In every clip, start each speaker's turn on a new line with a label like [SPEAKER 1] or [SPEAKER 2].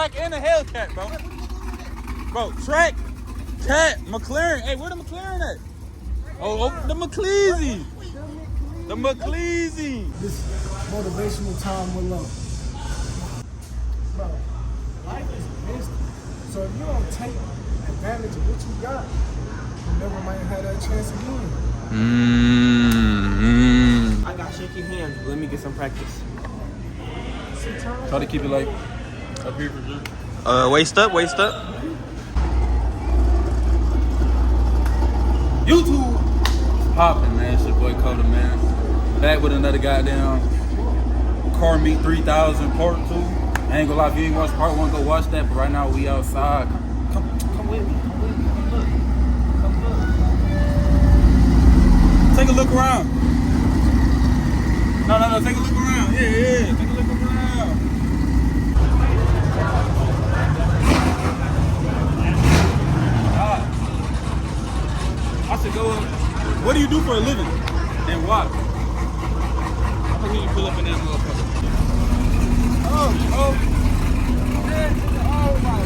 [SPEAKER 1] track and a Hellcat, bro. Bro, track, cat, McLaren. Hey, where the McLaren at? Oh, the McCleasy. The McCleasy.
[SPEAKER 2] This motivational time with love. Bro, life is a mystery. So if you don't take advantage of what you got, you never might have that chance again.
[SPEAKER 3] I got shaky hands. Let me get some practice.
[SPEAKER 1] Try to keep it like up here for sure. Waist up. YouTube popping, man. It's your boy Kotaa, man. Back with another goddamn car meet 3000 part 2. I ain't gonna lie, if you ain't watched part 1, go watch that. But right now we outside. Come with me. Come look. Take a look around. No. Take a look around. Yeah. Take a look around. I should go. What do you do for a living? And why? I'm gonna hear you pull up in that motherfucker. Oh my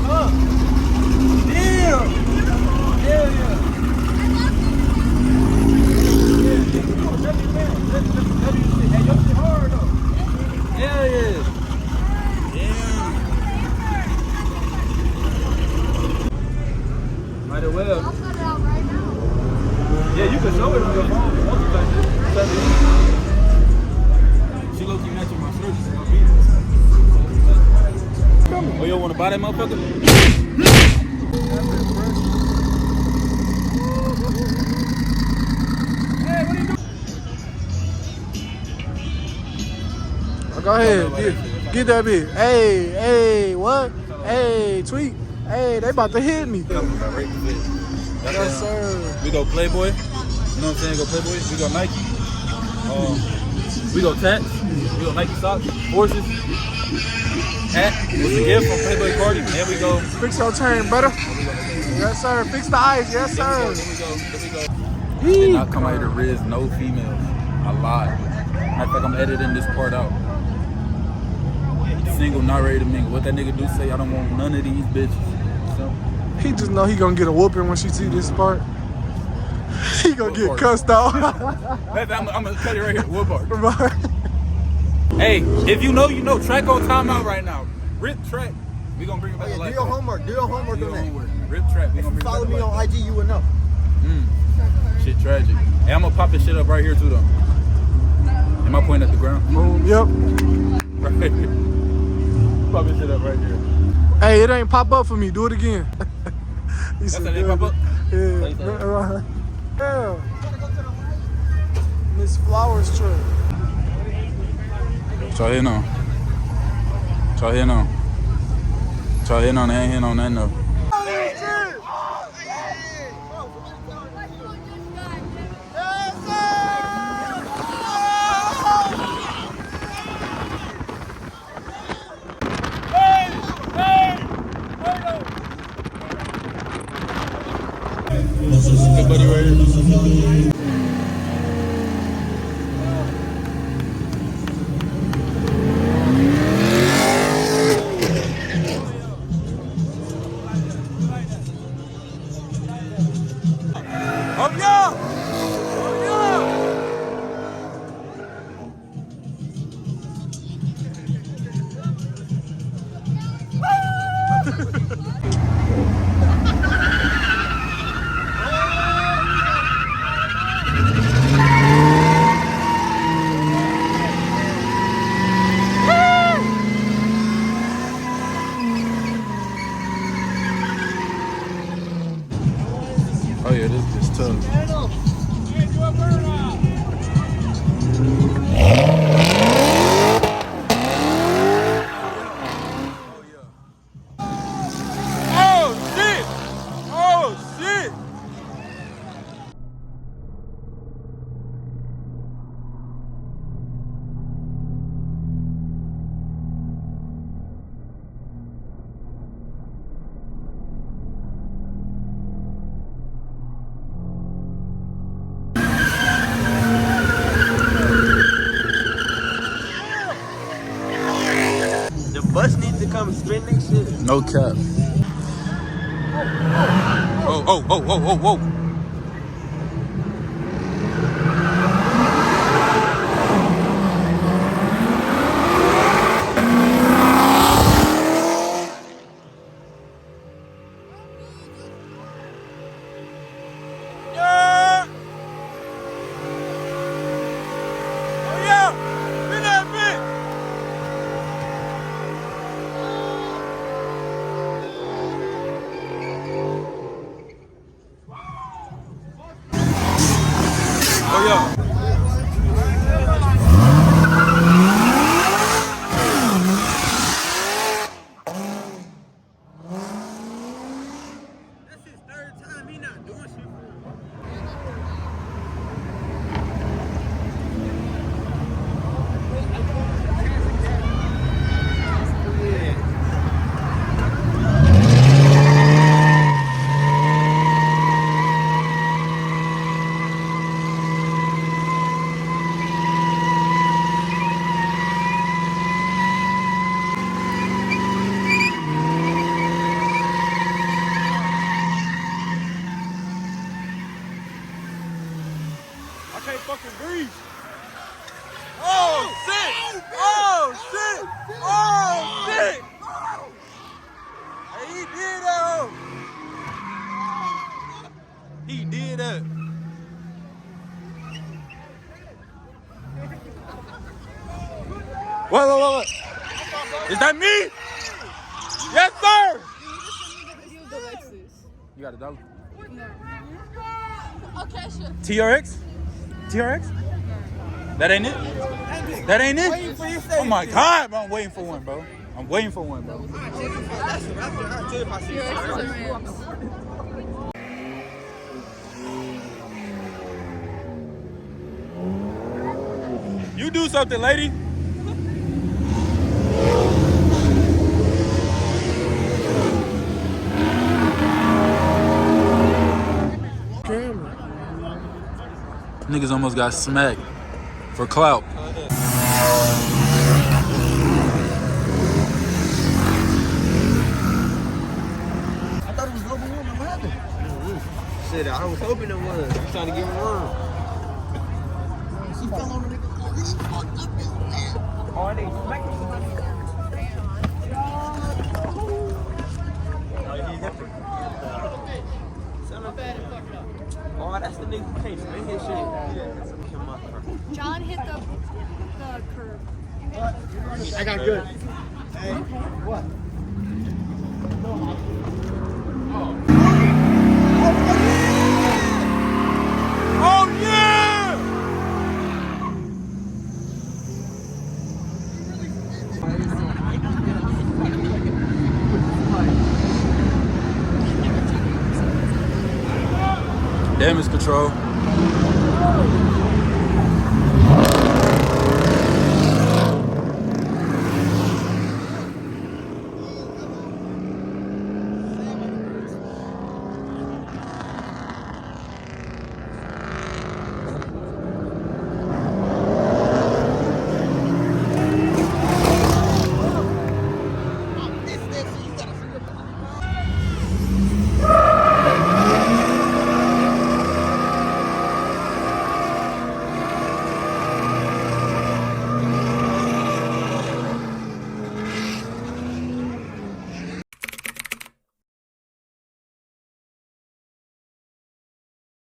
[SPEAKER 1] God. Damn. Yeah. Hey, your shit hard though. Hell yeah. Might as well.
[SPEAKER 4] I'll cut it out right now.
[SPEAKER 1] Yeah, you can show it on your phone. She low-key matching my shirt. Oh, you want to buy that motherfucker? Hey, what are you doing?
[SPEAKER 2] Go ahead, get that bitch. Hey, what? Hey, tweet. Hey, they about to hit me.
[SPEAKER 1] Yes, sir. We go Playboy. You know what I'm saying? Go Playboy. We go Nike. We go Tats. We go Nike socks. Horses. Hat. What's the gift from Playboy Cardi? And we go.
[SPEAKER 2] Fix your turn, brother. Yes, sir. Fix the ice. Yes, sir.
[SPEAKER 1] Then we go. Did not come out here to Riz. No females. I lied. Matter of fact, I'm editing this part out. Single, not ready to mingle. What that nigga do say? I don't want none of these bitches. So.
[SPEAKER 2] He just know he gonna get a whooping when she see this part. He gonna get cussed out.
[SPEAKER 1] I'm gonna cut it right here. What part? Hey, if you know, you know. Track on timeout right now. Rip track. We gonna bring it back to life.
[SPEAKER 5] Do your homework. Do your homework on that.
[SPEAKER 1] Rip track. We gonna bring it back
[SPEAKER 5] Follow
[SPEAKER 1] to
[SPEAKER 5] me
[SPEAKER 1] life.
[SPEAKER 5] on IG. You will know.
[SPEAKER 1] Shit tragic. Hey, I'm gonna pop this shit up right here too, though. Am I pointing at the ground?
[SPEAKER 2] Boom. Yep.
[SPEAKER 1] Right. Pop this shit up right here.
[SPEAKER 2] Hey, it ain't pop up for me. Do it again.
[SPEAKER 1] That's how they pop up?
[SPEAKER 2] Yeah. Yeah. Miss Flowers truck.
[SPEAKER 1] Y'all hitting on. Y'all hitting on. Y'all hitting on. They ain't hitting on that though. Good buddy right here.
[SPEAKER 3] come spin that shit.
[SPEAKER 1] No cap. Oh. Yeah! Oh yeah! In that bitch! Oh yeah!
[SPEAKER 3] That's his third time. He not doing shit for him.
[SPEAKER 1] I can't fucking breathe. Oh shit! Oh shit! Oh shit! Hey, he did that. He did that. What? Is that me? Yes, sir. You got $1?
[SPEAKER 4] Okay, sure.
[SPEAKER 1] TRX? TRX? That ain't it? That ain't it?
[SPEAKER 3] Waiting for your
[SPEAKER 1] Oh my God, bro, I'm waiting for one, bro. I'm waiting for one, bro. You do something, lady. Niggas almost got smacked for clout.
[SPEAKER 5] I thought it was global warming. What happened?
[SPEAKER 3] Shit, I was hoping it was. I'm trying to give him room.
[SPEAKER 5] He fell on the nigga.
[SPEAKER 3] Oh, they smacking somebody. Oh, that's the nigga who can't spin his shit.
[SPEAKER 4] John hit the curb.
[SPEAKER 5] I got good.
[SPEAKER 2] Hey, what?
[SPEAKER 1] Oh yeah! Damage control.